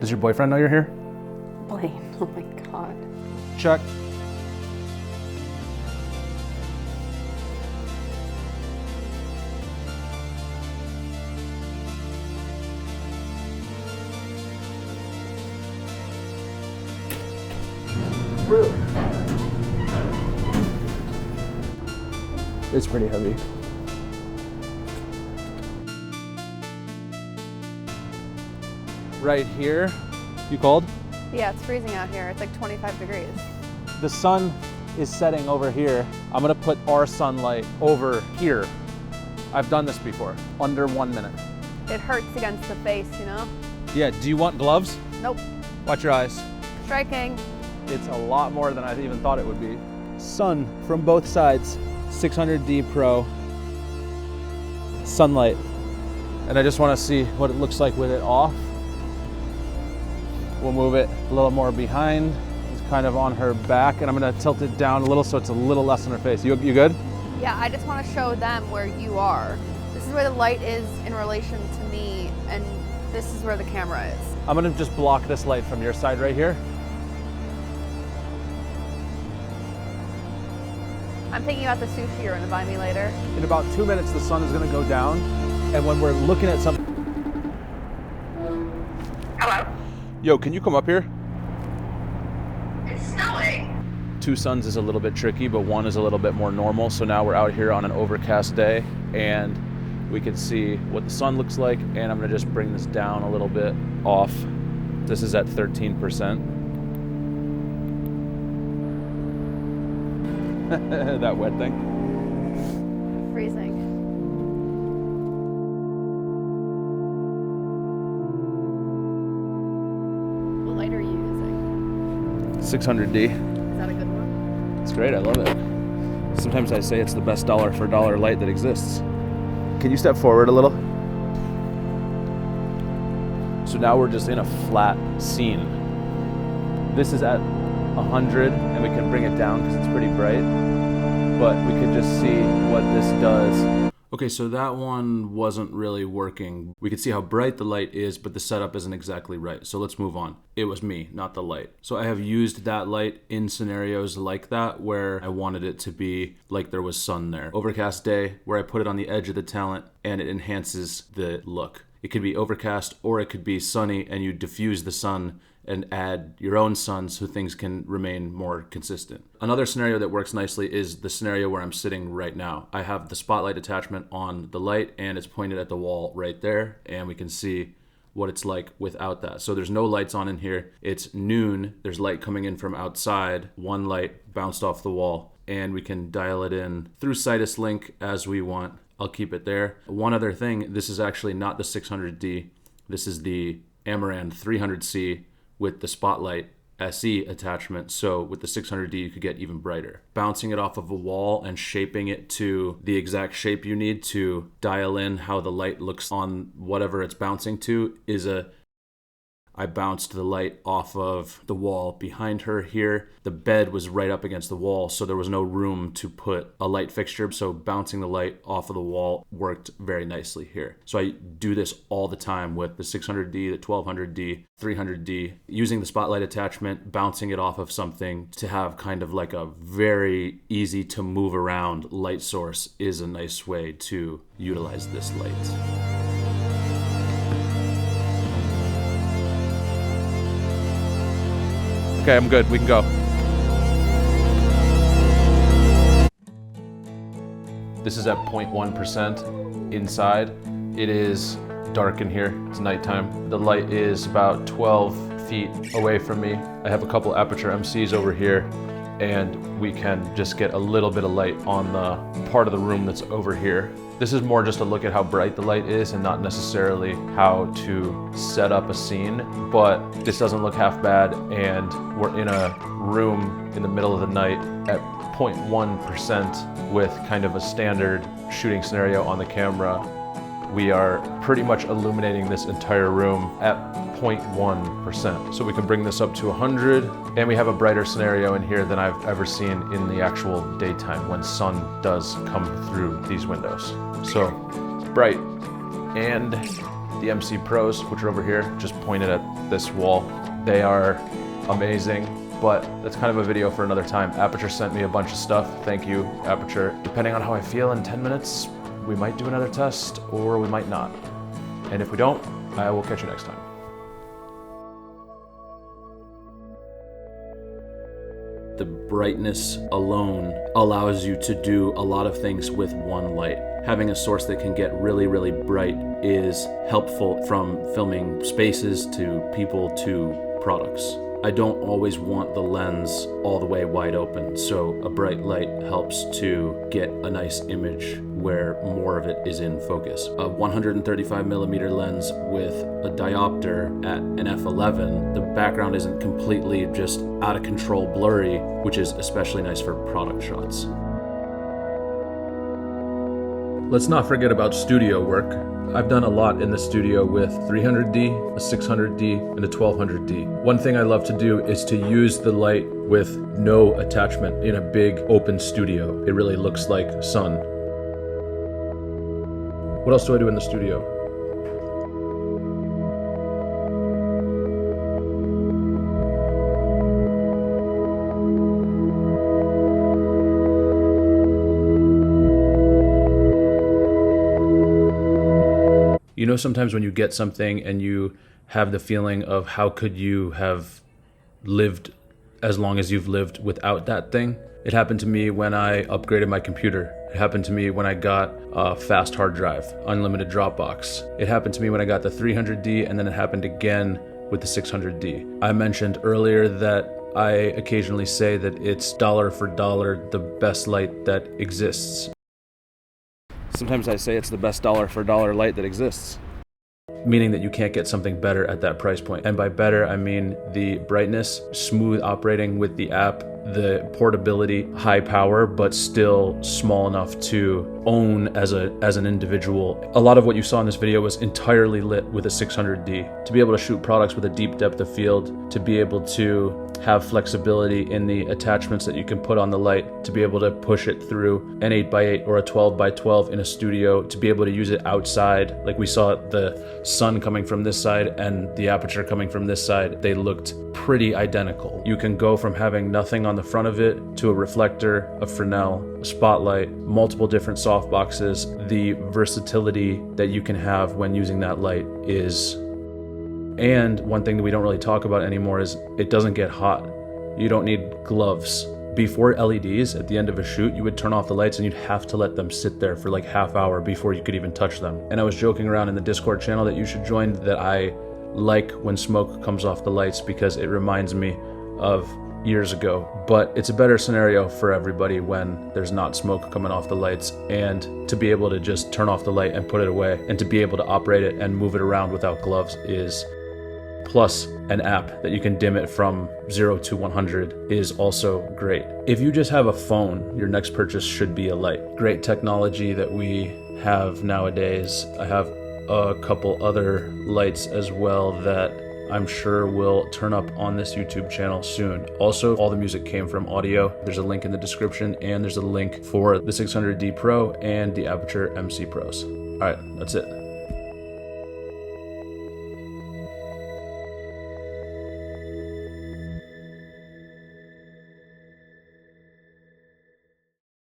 Does your boyfriend know you're here? Blaine, oh my God. Check. It's pretty heavy. Right here, you called? Yeah, it's freezing out here. It's like 25 degrees. The sun is setting over here. I'm gonna put our sunlight over here. I've done this before, under 1 minute. It hurts against the face, you know? Yeah, do you want gloves? Nope. Watch your eyes. Striking. It's a lot more than I even thought it would be. Sun from both sides, 600D Pro, sunlight. And I just wanna see what it looks like with it off. We'll move it a little more behind. It's kind of on her back, and I'm gonna tilt it down a little so it's a little less on her face. You good? Yeah, I just want to show them where you are. This is where the light is in relation to me, and this is where the camera is. I'm gonna just block this light from your side right here. I'm thinking about the sushi you're gonna buy me later. In about 2 minutes, the sun is gonna go down, and when we're looking at something. Hello? Yo, can you come up here? It's snowing. 2 suns is a little bit tricky, but 1 is a little bit more normal. So now we're out here on an overcast day, and we can see what the sun looks like, and I'm gonna just bring this down a little bit off. This is at 13%. That wet thing. Freezing. What light are you using? 600D. Is that a good one? It's great, I love it. Sometimes I say it's the best dollar for dollar light that exists. Can you step forward a little? So now we're just in a flat scene. This is at 100, and we can bring it down because it's pretty bright, but we can just see what this does. Okay, so that one wasn't really working. We could see how bright the light is, but the setup isn't exactly right. So let's move on. It was me, not the light. So I have used that light in scenarios like that where I wanted it to be like there was sun there. Overcast day, where I put it on the edge of the talent and it enhances the look. It could be overcast or it could be sunny and you diffuse the sun and add your own sun so things can remain more consistent. Another scenario that works nicely is the scenario where I'm sitting right now. I have the spotlight attachment on the light and it's pointed at the wall right there, and we can see what it's like without that. So there's no lights on in here. It's noon, there's light coming in from outside, 1 light bounced off the wall, and we can dial it in through Situs Link as we want. I'll keep it there. One other thing, this is actually not the 600D, this is the Amaran 300C with the Spotlight SE attachment. So with the 600D, you could get even brighter. Bouncing it off of a wall and shaping it to the exact shape you need to dial in how the light looks on whatever it's bouncing to is I bounced the light off of the wall behind her here. The bed was right up against the wall, so there was no room to put a light fixture. So bouncing the light off of the wall worked very nicely here. So I do this all the time with the 600D, the 1200D, 300D, using the spotlight attachment, bouncing it off of something to have kind of like a very easy to move around light source is a nice way to utilize this light. Okay, I'm good. We can go. This is at 0.1% inside. It is dark in here. It's nighttime. The light is about 12 feet away from me. I have a couple Aputure MCs over here, and we can just get a little bit of light on the part of the room that's over here. This is more just a look at how bright the light is and not necessarily how to set up a scene, but this doesn't look half bad, and we're in a room in the middle of the night at 0.1% with kind of a standard shooting scenario on the camera. We are pretty much illuminating this entire room at 0.1%. So we can bring this up to 100, and we have a brighter scenario in here than I've ever seen in the actual daytime when sun does come through these windows. So it's bright and the MC Pros, which are over here, just pointed at this wall. They are amazing, but that's kind of a video for another time. Aputure sent me a bunch of stuff. Thank you, Aputure. Depending on how I feel in 10 minutes, we might do another test or we might not. And if we don't, I will catch you next time. The brightness alone allows you to do a lot of things with one light. Having a source that can get really, really bright is helpful, from filming spaces to people to products. I don't always want the lens all the way wide open, so a bright light helps to get a nice image where more of it is in focus. A 135mm lens with a diopter at an f11, the background isn't completely just out of control blurry, which is especially nice for product shots. Let's not forget about studio work. I've done a lot in the studio with 300D, a 600D, and a 1200D. One thing I love to do is to use the light with no attachment in a big open studio. It really looks like sun. What else do I do in the studio? You know, sometimes when you get something and you have the feeling of how could you have lived as long as you've lived without that thing? It happened to me when I upgraded my computer. It happened to me when I got a fast hard drive, unlimited Dropbox. It happened to me when I got the 300D, and then it happened again with the 600D. I mentioned earlier that I occasionally say that it's dollar for dollar the best light that exists. Sometimes I say it's the best dollar for dollar light that exists, meaning that you can't get something better at that price point. And by better, I mean the brightness, smooth operating with the app, the portability, high power, but still small enough to own as an individual. A lot of what you saw in this video was entirely lit with a 600D. To be able to shoot products with a deep depth of field, to be able to have flexibility in the attachments that you can put on the light, to be able to push it through an 8x8 or a 12x12 in a studio, to be able to use it outside. Like we saw the sun coming from this side and the Aputure coming from this side. They looked pretty identical. You can go from having nothing on the front of it to a reflector, a Fresnel, a spotlight, multiple different softboxes. The versatility that you can have when using that light is... And one thing that we don't really talk about anymore is it doesn't get hot. You don't need gloves. Before LEDs, at the end of a shoot, you would turn off the lights and you'd have to let them sit there for like half hour before you could even touch them. And I was joking around in the Discord channel that you should join that I like when smoke comes off the lights because it reminds me of years ago. But it's a better scenario for everybody when there's not smoke coming off the lights, and to be able to just turn off the light and put it away and to be able to operate it and move it around without gloves is... Plus, an app that you can dim it from 0 to 100 is also great. If you just have a phone, your next purchase should be a light. Great technology that we have nowadays. I have a couple other lights as well that I'm sure will turn up on this YouTube channel soon. Also, all the music came from Audiio. There's a link in the description, and there's a link for the 600D Pro and the Aputure MC Pros. All right, that's it.